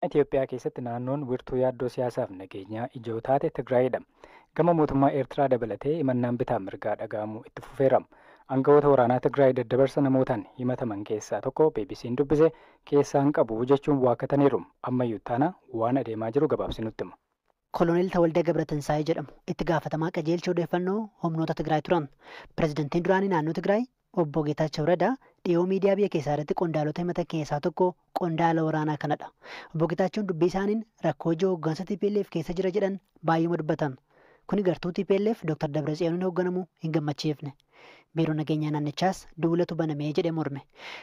Itoophiyaa keessatti naannoon wirtuu yaaddoo siyaasaaf nageenyaa ijoo taate Tigraayidha. Gama mootummaa Eertiraa dabalatee himannaan bitaa mirgaa dhaga'amuu itti fufeerama. Aangawoota waraanaa Tigraay daddabarsa namootaan himataman keessaa tokko BBC'n dubbise keessaan qabu jechuun waakkataniiru. Ammayyuu taana waan adeemaa jiru gabaabsinutti hima. Koloneel Tawaldee Gabratinsaayee jedhamu itti gaafatamaa qajeelcha odeeffannoo humnoota Tigraay turan. Pireezidantiin duraanii naannoo Tigraay obbo Geetaachoo Radaa dhiyoo miidiyaa biyya keessaa irratti qondaalota himatan keessaa tokko qondaala waraanaa kanadha. Obbo Geetaachoon dubbii isaaniin rakkoo ijoo hooggansa TPLF keessa jira jedhan baay'uma dubbatan. Kuni gartuu TPLF Dr. Dabratsiyooniin hoogganamu hin gammachiifne. Biiroo nageenyaa naannichaas duulatu banamee jedhee morme.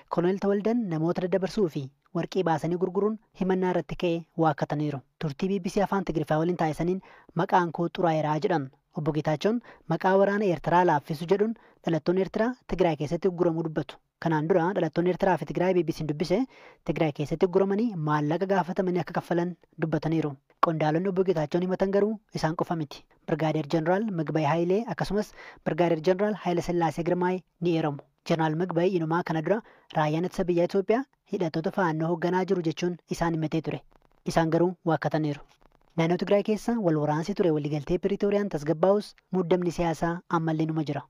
Koloneel Tawaldeen namoota daddabarsuu fi warqii baasanii gurguruun himannaa irratti ka'ee waakkataniiru. Turtii BBC afaan Tigriffaa waliin taasisaniin maqaan koo xuraayeraa jedhan. Obbo Geetaachoon maqaa waraana Eertiraa laaffisu jedhuun dhalattoonni Eertiraa Tigraay keessatti gurguramuu dubbatu. Kanaan dura dhalattoonni Eertiraa fi Tigraay BBC'n dubbise Tigraay keessatti gurguramanii maallaqa gaafatamanii akka kaffalan dubbataniiru. Qondaalonni obbo Geetaachoon himatan garuu isaan qofa miti. Birgaadeer Jeneraal ምግባይ Haayilee akkasumas Birgaadeer Jeneraal Haayile Sillaasee Girmaay ni eeramu. Jeneraal ምግባይ inumaa kana dura raayyaan ittisa biyya Itoophiyaa hidhattoota faannoo hoogganaa jiru jechuun isaan himatee ture. Isaan garuu waakkataniiru. Naannoo Tigraay keessa wal waraansi ture waliigaltee Piriitooriyaan tasgabbaa'us muddamni siyaasaa ammallee numa jira.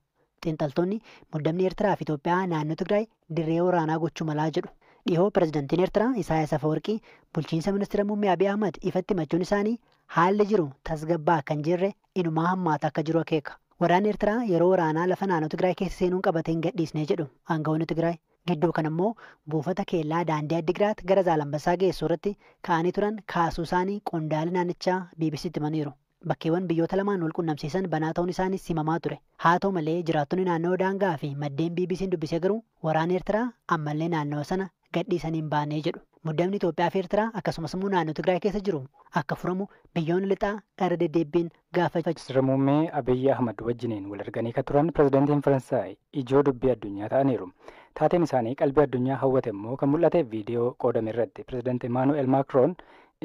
Xiinxaltoonni muddamni Eertiraa fi Itoophiyaa naannoo Tigraay dirree waraanaa gochuu malaa jedhu. Dhihoo pireezidantiin Eertiraa Isaayyaas Afeworqii bulchiinsa ministeera muummee Abiy Ahmad ifatti himachuun isaanii haalli jiru tasgabbaa kan jirre inumaa hammaata akka jiru akeeka. Waraanni Eertiraa yeroo waraanaa lafa naannoo Tigraay keessa seenuun qabatee hin gadhiisne jedhu aangawoonni Tigraay. Gidduu kan ammoo buufata keellaa daandii Addigiraat gara Zaalambassaa geessu irratti ka'anii turan kaasuu isaanii qondaalli naannichaa BBC'tti himaniiru. Bakkeewwan biyyoota lamaan wal qunnamsiisan banaa ta'uun isaanii himamaa ture. Haa ta'u malee jiraattonni naannoo daangaa fi maddeen BBC'n dubbisee garuu waraanni Eertiraa ammallee naannoo sana gadhiisanii hin baanee jedhu. Muddamni Itoophiyaa fi Eertiraa akkasumas immoo naannoo Tigraay keessa jiru akka furamu biyyoonni lixaa irra deddeebiin gaafachaa. Ministeera muummee Abiy Ahmad wajjiniin wal arganii kan turan pireezidantiin Faransaay ijoo dubbii addunyaa ta'aniiru. Taateen isaanii qalbii addunyaa hawwate immoo kan mul'ate viidiyoo qoodame irratti pireezidantii Emmanuel Macron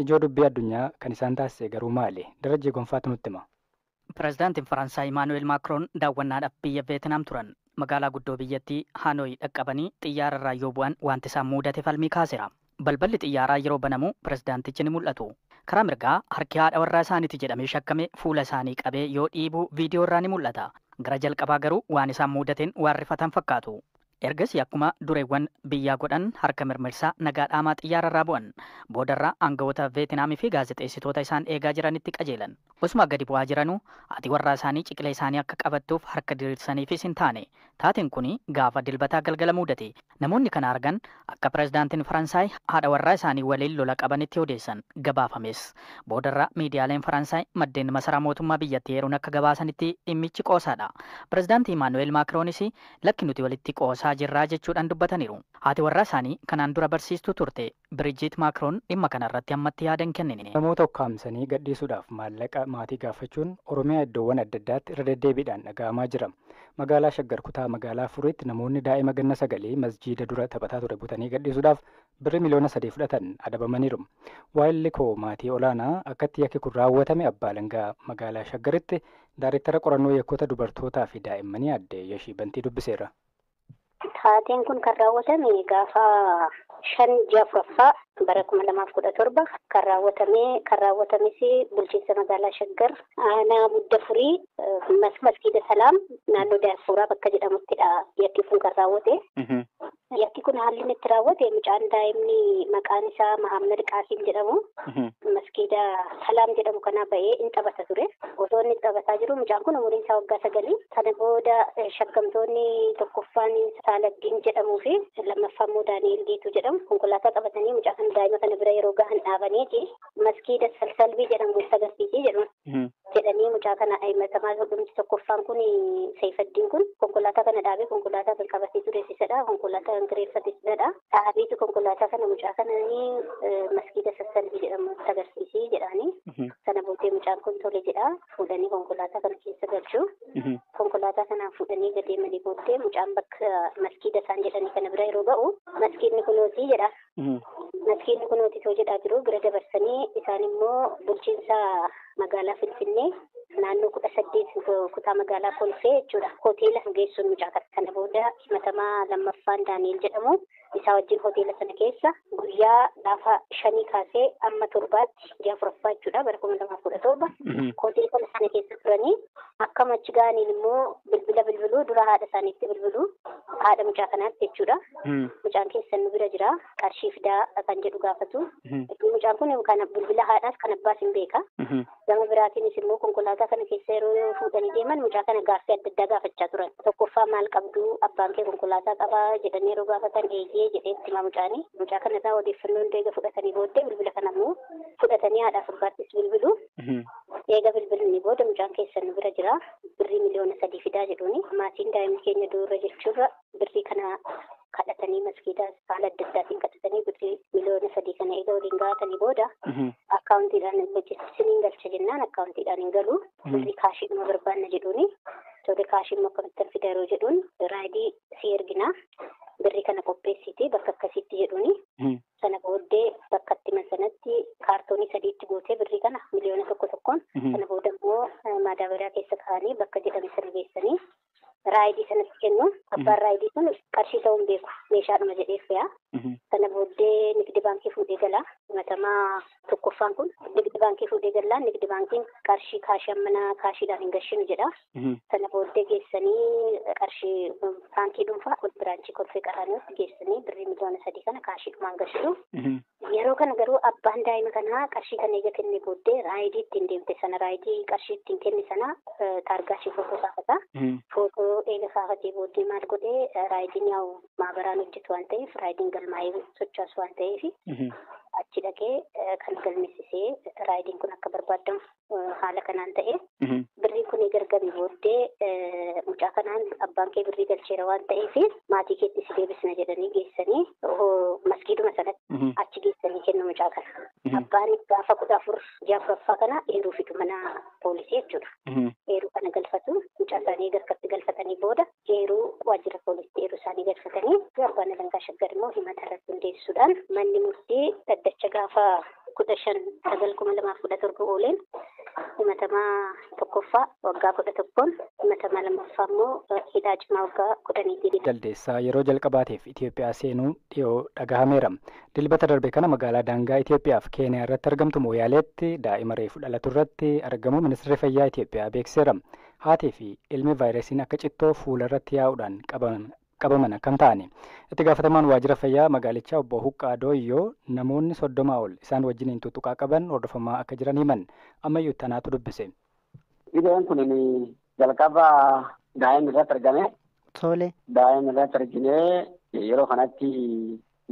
ijoo dubbii addunyaa kan isaan taasise garuu maali? Darajjii Gonfaatu nutti hima. Pireezidantiin Faransaay Emmanuel Macron daawwannaadhaaf biyya Veetinaam turan. Magaalaa guddoo biyyattii Hanooyi dhaqqabanii xiyyaararraa yoo bu'an wanti isaan mudate falmii kaaseera. Balballi xiyyaaraa yeroo banamu pireezidaantichi ni mul'atu. Karaa mirgaa harki haadha warraa isaaniiti jedhamee shakkame fuula isaanii qabee yoo dhiibu viidiyoo irraa ni mul'ata. Gara jalqabaa garuu waan isaan mudateen waan rifatan fakkaatu. Ergasii akkuma dureewwan biyyaa godhan harka mirmirsaa nagaa dhaamaa xiyyaararraa bu'an. Boodarraa aangawoota Veetinaamii fi gaazexeessitoota isaan eegaa jiranitti qajeelan. Osuma gadi bu'aa jiranuu haati warraa isaanii ciqilee isaanii akka qabattuuf harka diriirsaniifis hin taane. Taateen kun gaafa dilbataa galgala mudate. Namoonni kana argan akka pireezidaantiin Faransaay haadha warraa isaanii waliin lola qabanitti odeessan gabaafames. Boodarraa miidiyaaleen Faransaay maddeen masaraa mootummaa biyyattii eeruun akka gabaasanitti dhimmichi qoosaadha. Pireezidaantii Emmanuel Macronis lakki nuti walitti qoosaa jirraa jechuudhaan dubbataniiru. Haati warraa isaanii kanaan dura barsiistuu turte Birijiit Macron dhimma kanarratti ammatti yaada hin kennine. Namoota ukkaamsanii gadhiisuudhaaf maallaqa maatii gaafachuun Oromiyaa iddoowwan adda addaatti irra deddeebiidhaan dhaga'amaa jira. Magaalaa Shaggar kutaa magaalaa Afuriitti namoonni daa'ima ganna 9 masjiida dura taphataa ture butanii gadhiisuudhaaf birrii miliyoona 3 fudhatan adabamaniiru. Waayilli koo maatii olaanaa akkatti yakki kun raawwatame abbaa alangaa magaalaa Shaggaritti daayireektara qorannoo yakkoota dubartootaa fi daa'immanii adde Yashii Bantii dubbiseera. Taateen kun kan raawwatame gaafa 5 bara 2017 kan raawwatames bulchiinsa magaalaa Shaggar aanaa Budda Furii masgiida Salaam naannoo Diyaaspooraa bakka jedhamuttidha yakki kun kan raawwate. Yakki kun haalli inni itti raawwate mucaan daa'imni maqaan isaa Mahammad Qaasim jedhamu masgiida Salaam jedhamu kana ba'ee in taphata ture. Osoo inni taphataa jiru mucaan kun umuriin isaa waggaa 9. Kana booda shakkamtoonni tokkoffaan Saaladdiin jedhamuu fi lammaffaan immoo Daani'el Geetuu jedhamu konkolaataa qabatanii mucaa kana daa'ima kana bira yeroo gahan dhaabaniiti masgiida Salsalbii jedhamu itti agarsiisee jedhanii mucaa kana himatamaa dhumti tokkoffaan kun Seifaddiin kun konkolaataa kana dhaabee konkolaataa kan qabatee tureessisadha. Konkolaataa kan kireeffateessadha. Dhaabeetu konkolaataa kana mucaa kana masgiida Salsalbii jedhamu itti agarsiisee jedhanii sana booddee mucaan kun tole jedha fuudhanii konkolaataa kana keessa galchuu. Konkolaataa kanaan fuudhanii gadeemanii booddee mucaan bakka masgiida isaan jedhanii kana bira yeroo ga'u masgiidni kunootii jedha. Masgiidni kunootii too jedhaa jiru bira dabarsanii isaan immoo bulchiinsa magaalaa Finfinnee naannoo 18 kutaa magaalaa Kolfee jechuudha. Hoteela geessuun mucaa kana booda himatamaa lammaffaan Daani'el jedhamu isaa wajjin hoteela sana keessa guyyaa gaafa 5 kaasee amma 7tti ji'a 4ffaa jechuudha bara 2017 hoteela sana keessa turanii akkam achi ga'aniin immoo bilbiluu dura haadha isaaniitti bilbiluu haadha mucaa kanaatti jechuudha. Mucaan keessan nu bira jira qarshii fidaa kan jedhu gaafatu. Mucaan kun kan bilbila haadhaas kan abbaas hin beeka. Gama biraatiinis immoo konkolaataa kana keessa yeroo fuudhanii deeman mucaa kana gaaffii adda addaa gaafachaa turan. Tokkoffaa maal qabdu abbaan kee konkolaataa qabaa jedhanii yeroo gaafatan eeyyee jedhee itti hima mucaanii. Mucaa kana irraa odeeffannoo hunda eega fudhatanii booddee bilbila kana immoo fudhatanii haadhaaf abbaattis bilbilu. Eega bilbilni booda mucaan keessan nu bira jira birrii miliyoona 3 fidaa jedhuuni maatiin daa'imni keenya du'urra jechuurra birrii kana kadhatanii maskiidaa haala adda addaatiin kadhatanii birrii miliyoona 3 kana eega waliin gaatanii booda akkaawuntiidhaan hojjechiisaniin galcha jennaan akkaawuntiidhaan hin galu birrii kaashiidhuma barbaanna jedhuuni tolee kaashiin akkamittan fida yeroo jedhuun raayidii si ergina birrii kana qopheessiti bakka akkasiitti jedhuuni sana booddee bakka itti sanatti kaartoonii 3tti gootee birrii kana miliyoona 1 sana booda immoo maadaabariyaa keessa kaa'anii bakka jedhame sana geessanii raayidii sanatti kennu abbaan raayidii sun qarshii ta'uu hin beeku meeshaadhuma jedhee fe'a. Sana booddee nigdi baankii fuudhee gala himatamaa tokkoffaan kun nigdi baankii fuudhee gallaan nigdi baankiin qarshii kaashii ammanaa kaashiidhaan hin gashinu jedha. Sana booddee geessanii qarshii baankii dhuunfaa ol biraanchii kolfee qaraaniitti geessanii birrii miliyoona 3 kana kaashiidhumaan gashu. Yeroo kana garuu abbaan daa'ima kanaa qarshii kana eega kennee booddee raayidii ittiin deemte sana raayidii qarshii ittiin kenne sana taargaa ishee footoo kaafata. Footoo eega kaafatee booddee maal godhee raayidiin yaa'u maabaraan hojjetu waan ta'eef raayidiin galmaa'ee sochoosu waan ta'eef achi dhaqee kan galmeessisee raayidiin kun akka barbaadamu haala kanaan ta'e birriin kun gargarii booddee mucaa kanaan abbaan kee birrii galcheera waan ta'eef maatii keetti si deebisna jedhanii geessanii maskiiduma sanatti achi geessanii kennu mucaa kana. Abbaan gaafa 14 ji'a 4ffaa kana eeruu fidu mana poolisii jechuudha. Eeruu kana galfatu mucaa isaanii gargatti galfatanii booda eeruu waajjira poolisii eeruu isaanii galfatanii abbaan alangaa shaggar immoo himata irratti hundeessuudhaan manni murtii dhaddacha gaafa 15/9/2017 ooleen himatamaa tokkoffaa waggaa 11 himatamaa lammaffaa immoo hidhaa cimaa waggaa 10. Jaldeessaa yeroo jalqabaatiif Itoophiyaa seenuu dhiyoo dhagahameera. Dilbata darbe kana magaalaa daangaa Itoophiyaa fi Keeniyaa irratti argamtu Mooyaaleetti daa'ima reefu dhalatu irratti argamu ministeerri fayyaa Itoophiyaa beeksiseera. Haatii fi ilmi vaayirasiin akka cittoo fuula irratti yaa'uudhaan qabaman akkam ta'ani. Itti gaafatamaan waajjira fayyaa magaalichaa obbo Huqqaa Dooyyoo namoonni 30 ol isaan wajjiniin tuttuqaa qaban hordofamaa akka jiran himan ammayyuu tanaatu dubbise. Iddoon kun jalqaba daa'imni irratti argame. Tole. Daa'imni irratti argine yeroo kanatti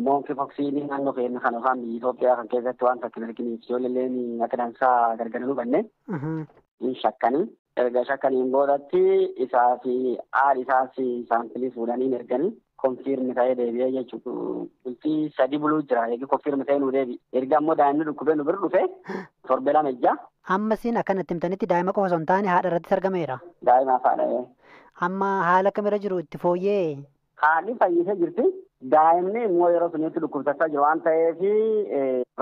moonkii foksiinii naannoo keenya kan afaan biyya Itoophiyaa kan keessatti waan fakkiin arginiif ijoolleen akka dansaa gargar nu banne. Shakkanii. Erga shakkaniin boodatti isaa fi haadhi isaas saampilii fuudhanii erganii konfirmi ta'ee deebi'ee jechuudha. Bultii 3 buluu jira. Eegi konfirmi ta'ee nu deebi'e. Erga ammoo daa'imni dhukkubee nu bira dhufe torbee 2 ejja. Ammasiin akkanatti himtanitti daa'ima qofa osoo hin taane haadha irrattis argameera. Daa'imaaf haadha. Amma haala kamirra jiru itti fooyyee? Haalli fayyisee jirti. Daa'imni immoo yeroo sunitti dhukkubsachaa jiru waan ta'eef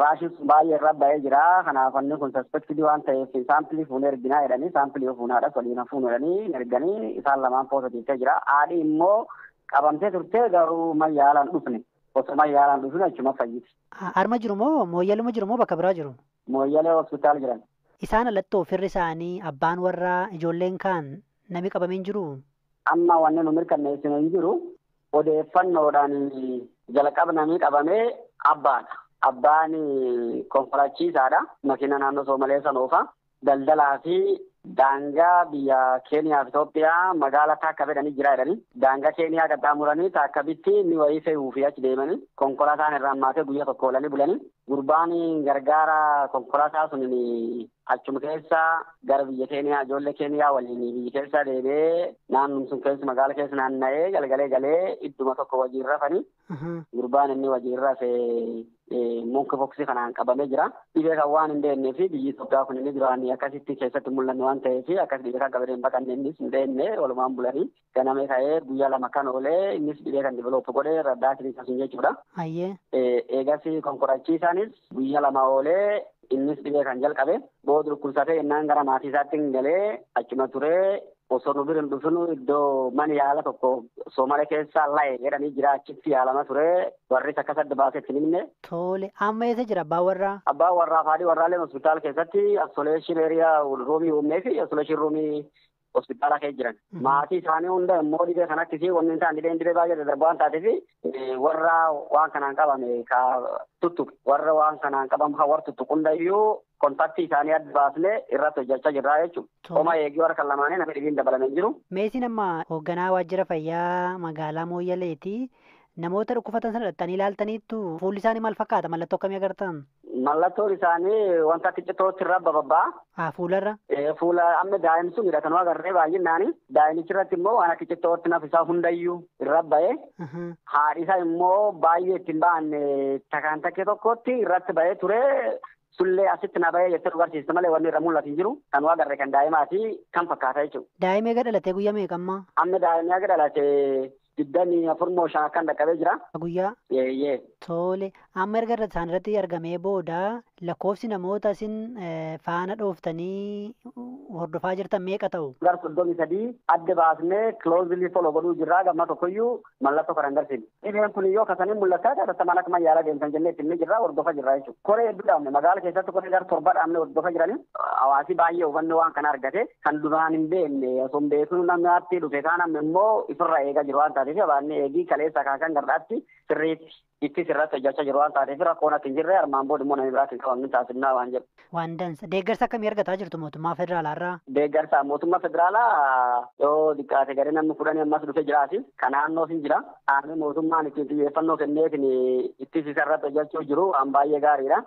raashii baay'ee irra ba'ee jira. Kanaaf inni kun saspektii waan ta'eef saampilii fuunee erginaa jedhanii saampilii fuunaadhaas waliin fuunu jedhanii erganii isaan lamaan poozitiivii jira. Haadhi immoo qabamtee turtee garuu mayyaalaan dhufne. Osoo mayyaalaan dhufne achuma fayyiti. Harma jiru moo mooyyaluma jiru moo bakka biraa jiru? Mooyyalee hospitaala jiran. Isaan alatti ofirri isaanii abbaan warraa ijoolleen kaan nami qabameen jiru? Amma wanni nu mirkaneessinu hin jiru. Odeeffannoodhaan jalqaba namni qabamee abbaadha. Abbaan konkolaachisaadha. Makiina naannoo Soomalee sanoofa. Daldalaa fi daangaa biyya Keeniyaa fi Itoophiyaa magaalaa Taakka fedhanii jira jedhanii. Daangaa Keeniyaa qaxxaamuranii Taakka bitti inni wayii fe'uu fi achi deemanii konkolaataan irraan maatee guyyaa tokko oolanii bulanii. Gurbaan gargaara konkolaataa sun achuma keessa gara biyya Keeniyaa ijoollee Keeniyaa waliin biyya keessa deemee naannoo sun keessa magaala keessa naanna'ee galgalee galee idduma tokko wajjin rafanii. Gurbaan inni wajjin rafee monki foksii kanaan qabamee jira. Dhibee kan waan hin deemnee fi biyyi Itoophiyaa kun inni duraan akkasitti keessatti mul'anne waan ta'eef akkas dhibee kan qabamee hin baqanne innis hin deemne walumaan bulanii ganamee ka'ee guyyaa 2 kan oolee innis dhibee kan diveloopi godhee raddaatiin sun jechuudha. Eegas konkolaachiisaanis guyyaa 2 oolee innis dhibee kan jalqabe booda dhukkubsatee innaan gara maatii isaatti galee achuma turee osoo nu birin dhufinu iddoo mana yaala tokko Soomalee keessaa laye jedhanii jira achitti yaalama ture warri akkas adda baasetti himne. Tole amma eessa jira abbaan warraa? Abbaan warraa fi warraalee hospitaala keessatti isoleeshin eeriyaa ruumii uumnee fi isoleeshin ruumii hospitaala keessa jiran. Maatii isaanii hunda immoo dhibee kanatti fi wanni isaan dhibee baay'ee daddarbu waan taateef warra waan kanaan qabame ka tuttuqe warra waan kanaan qabamu kan warra tuttuqu hundayyuu kontaktii isaanii adda baasnee irratti hojjechaa jirra jechuudha. Homa eegii warra kan lamaanii nama dhibiin dabalamee jiru. Meesiin amma hoogganaa waajjira fayyaa magaalaa Mooyyaleeti. Namoota dhukkubsatan sana dhattanii ilaaltaniittu fuulli isaanii maal fakkaata? Mallattoo akkamii agartan? Mallattoon isaanii wanta xixiqqootti irra babbaa. Fuularra? Fuula amma daa'imni sun kan agarree baay'inaan daa'imichi irratti immoo waan xixiqqootti nafisaa hundayyuu irra ba'ee haadhi isaa immoo baay'ee ittiin ba'an takaan takkee tokkotti irratti ba'ee ture. Sullee asitti na bahee jettee dhugarsiiste malee wanni irra mul'atu hin jiru. Kan agarre kan daa'imaati kan fakkaata jechuudha. Daa'imni eega dhalatee guyyaa meeqammaa? Amma daa'imni eega dhalatee 24 kan dhaqqabee jira. Guyyaa? Yeeyyee. Tole amma erga isaan irratti argamee booda lakkoofsi namoota isin faana dhooftanii hordofaa jirtan meeqa ta'u? Gar 33 adda baasnee kiloozilii foloo godhuu jirraa gamma tokkoyyuu mallattoo kan agarsiisu. Dhibeen kun yoo kasanii mul'ataa tattamaan akka mayyaala deemsan jennee ittiin jirraa hordofaa jirraa jechuudha. Koree hedduu dhaabne magaala keessatti koree gar 7 dhaabne hordofaa jiranii hawaasi baay'ee hubannoo waan kana argate kan duraan hin beekne osoo hin beeknu namni haatti dhufe kaan amma immoo ifirra eegaa jiru waan taateef abaanni eegii kaleessa kaasan gardaatti sirriitti itti sirratti hojjechaa jiru waan taateef rakkoon akka hin jirre armaan booda immoo namni biraatiin qabamni taasifnaa waan jedhu. Waan dansa. Deeggarsa akkamii argataa jirtu mootummaa federaalaarraa? Deeggarsa mootummaa federaalaa yoo xiqqaate garee namni 10 ammas dhufee jiraati. Kan naannoo hin jira. Aanni mootummaan ittiin xiyyeeffannoo kenneetiin itti sirratti hojjechuu jiru waan baay'ee gaariidha.